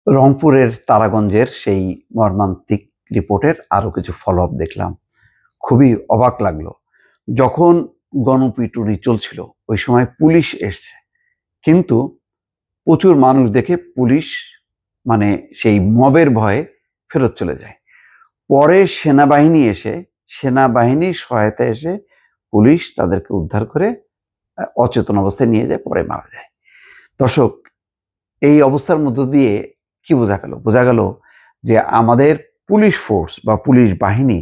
রংপুরের তারাগঞ্জের সেই মর্মান্তিক রিপোর্টের আরো কিছু ফলো আপ দেখলাম। খুবই অবাক লাগলো। যখন গণপিটুনি চলছিল ওই সময় পুলিশ এসছে, কিন্তু প্রচুর মানুষ দেখে পুলিশ মানে সেই মবের ভয়ে ফেরত চলে যায়। পরে সেনাবাহিনীর সহায়তা এসে পুলিশ তাদেরকে উদ্ধার করে অচেতন অবস্থায় নিয়ে যায়, পরে মারা যায়। দর্শক, এই অবস্থার মধ্য দিয়ে কি বোঝা গেল? বোঝা গেল যে আমাদের পুলিশ ফোর্স বা পুলিশ বাহিনী,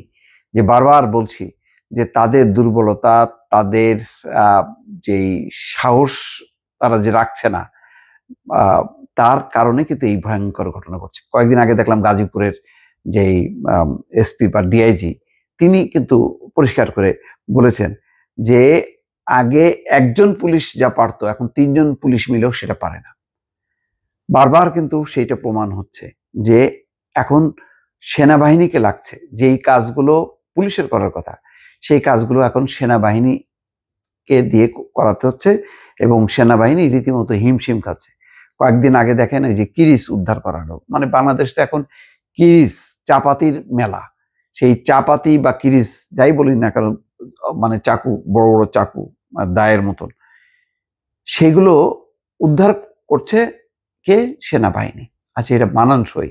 যে বারবার বলছি যে তাদের দুর্বলতা, তাদের যেই সাহস তারা যে রাখছে না, তার কারণে কিন্তু এই ভয়ঙ্কর ঘটনা ঘটছে। কয়েকদিন আগে দেখলাম গাজীপুরের যেই এসপি বা ডিআইজি, তিনি কিন্তু পরিষ্কার করে বলেছেন যে আগে একজন পুলিশ যা পারতো এখন 3জন পুলিশ মিলেও সেটা পারে না। বারবার কিন্তু সেইটা প্রমাণ হচ্ছে যে এখন সেনাবাহিনীকে লাগছে যেই কাজগুলো পুলিশের করার কথা, সেই কাজগুলো এখন সেনাবাহিনীকে দিয়ে করাতে হচ্ছে, এবং সেনাবাহিনী রীতিমতো হিমশিম খাচ্ছে। কয়েকদিন আগে দেখেন এই যে কিরিচ উদ্ধার করা হলো, মানে বাংলাদেশ তো এখন কিরিচ চাপাতির মেলা। সেই চাপাতি বা কিরিচ যাই বলি না কারণ, মানে চাকু, বড় বড় চাকু দায়ের মতন, সেগুলো উদ্ধার করছে কে? সেনাবাহিনী। আচ্ছা, এটা মানানসই?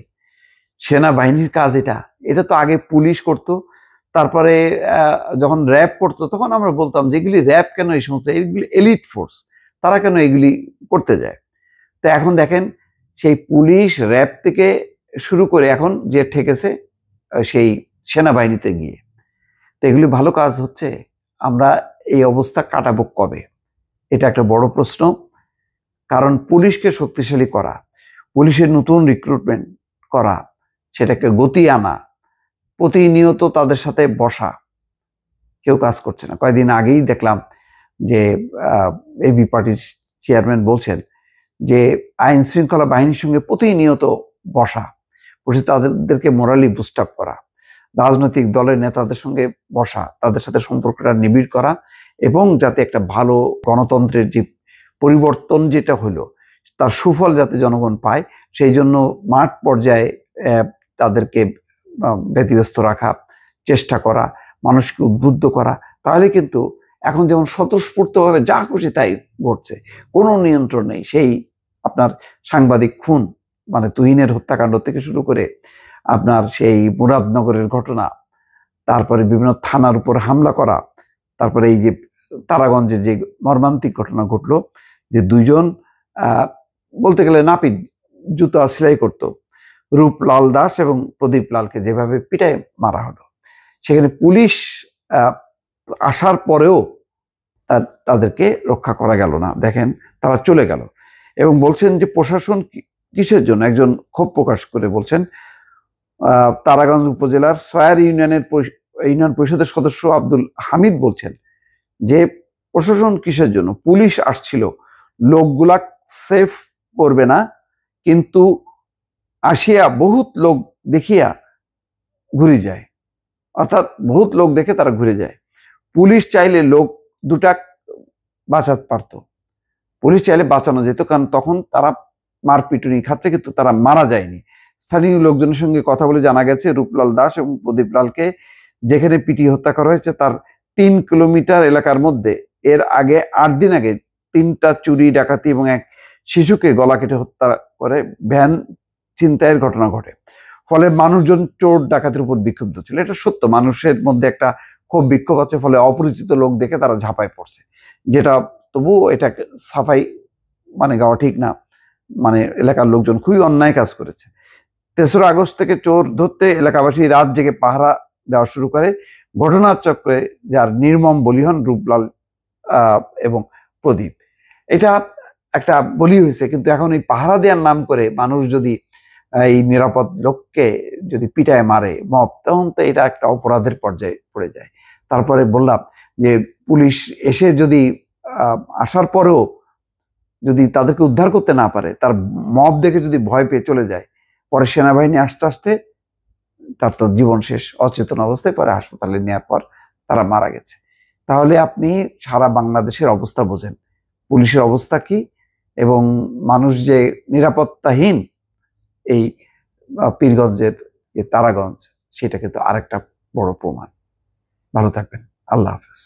সেনাবাহিনীর কাজ এটা? এটা তো আগে পুলিশ করতো, তারপরে যখন র্যাব করতো তখন আমরা বলতাম যে এগুলি র্যাব কেন, এই সমস্ত এগুলি এলিট ফোর্স, তারা কেন এগুলি করতে যায়? তো এখন দেখেন সেই পুলিশ র্যাব থেকে শুরু করে এখন যে ঠেকেছে সেই সেনাবাহিনীতে গিয়ে। তো এগুলি ভালো কাজ হচ্ছে? আমরা এই অবস্থা কাটাবো কবে? এটা একটা বড় প্রশ্ন। কারণ পুলিশকে শক্তিশালী করা, পুলিশের নতুন রিক্রুটমেন্ট করা, সেটাকে গতি আনা, প্রতিনিয়ত তাদের সাথে বসা, কেউ কাজ করছে না। কয়েকদিন আগেই দেখলাম যে এবি পার্টির চেয়ারম্যান বলছেন যে আইন শৃঙ্খলা বাহিনীর সঙ্গে প্রতিনিয়ত বসে তাদেরকে মোরালি বুস্ট আপ করা, রাজনৈতিক দলের নেতাদের সঙ্গে বসা, তাদের সাথে সম্পর্কটা নিবিড় করা, এবং যাতে একটা ভালো গণতন্ত্রের যে পরিবর্তন যেটা হলো তার সুফল যাতে জনগণ পায়, সেই জন্য মাঠ পর্যায়ে তাদেরকে ব্যতিব্যস্ত রাখা, চেষ্টা করা, মানুষকে উদ্বুদ্ধ করা। তাহলে কিন্তু এখন যেমন স্বতঃস্ফূর্তভাবে যা খুশি তাই ঘটছে, কোনো নিয়ন্ত্রণ নেই। সেই আপনার সাংবাদিক খুন, মানে তুহিনের হত্যাকাণ্ড থেকে শুরু করে আপনার সেই মুরাদনগরের ঘটনা, তারপরে বিভিন্ন থানার উপর হামলা করা, তারপরে এই যে তারাগঞ্জে যে মর্মান্তিক ঘটনা ঘটলো, যে দুইজন বলতে গেলে নাপিত জুতা সেলাই করত, রূপলাল দাস এবং প্রদীপ লালকে যেভাবে পিটায় মারা হলো, সেখানে পুলিশ আসার পরেও তাদেরকে রক্ষা করা গেল না। দেখেন, তারা চলে গেল এবং বলছেন যে প্রশাসন কিসের জন্য, একজন ক্ষোভ প্রকাশ করে বলছেন, তারাগঞ্জ উপজেলার সয়ার ইউনিয়ন পরিষদের সদস্য আব্দুল হামিদ বলছেন যে প্রশাসন কিসের জন্য, পুলিশ আসছিল লোকগুলা সেফ করবে না, কিন্তু আসিয়া বহুত লোক দেখিয়া ঘুরে যায়, অর্থাৎ বহুত লোক দেখে তারা ঘুরে যায়। পুলিশ চাইলে লোক দুটা বাঁচাতে পারত, পুলিশ চাইলে বাঁচানো যেত, কারণ তখন তারা মারপিটুনি খাচ্ছে কিন্তু তারা মারা যায়নি। স্থানীয় লোকজনের সঙ্গে কথা বলে জানা গেছে রূপলাল দাস এবং প্রদীপ লালকে যেখানে পিটিয়ে হত্যা করা হয়েছে তার 3 কিলোমিটার এলাকার মধ্যে এর আগে 8 দিন আগে 3টা চুরি, ডাকাতি এবং এক শিশুকে গলা কেটে হত্যা করে ভ্যান ছিনতাইয়ের ঘটনা ঘটে। ফলে মানুষজন চোর ডাকাতের উপর বিক্ষুব্ধ ছিল। এটা সত্য, মানুষের মধ্যে একটা খুব বিক্ষোভ আছে, ফলে অপরিচিত লোক দেখে তারা ঝাঁপায় পড়ছে, যেটা তবুও এটা সাফাই মানে গাওয়া ঠিক না, মানে এলাকার লোকজন খুবই অন্যায় কাজ করেছে। 3রা আগস্ট থেকে চোর ধরতে এলাকাবাসী রাত জেগে পাহারা দেওয়া শুরু করে। ঘটনার চক্রে যার নির্মম বলি হন রূপলাল এবং প্রদীপ। এটা একটা বলি হয়েছে, কিন্তু এখন এই পাহারা দেওয়ার নাম করে মানুষ যদি এই নিরাপদ লোককে যদি পিটায় মারে মব, তখন তো এটা একটা অপরাধের পর্যায়ে পড়ে যায়। তারপরে বললাম যে পুলিশ এসে যদি আসার পরেও যদি তাদেরকে উদ্ধার করতে না পারে, তার মব দেখে যদি ভয় পেয়ে চলে যায়, পরে সেনাবাহিনী আস্তে আস্তে তার তো জীবন শেষ, অচেতন অবস্থায়, পরে হাসপাতালে নেওয়ার পর তারা মারা গেছে। তাহলে আপনি সারা বাংলাদেশের অবস্থা বোঝেন, পুলিশের অবস্থা কি, এবং মানুষ যে নিরাপত্তাহীন এই পীরগঞ্জের যে তারাগঞ্জ, সেটা কিন্তু আরেকটা বড় প্রমাণ। ভালো থাকবেন। আল্লাহ হাফেজ।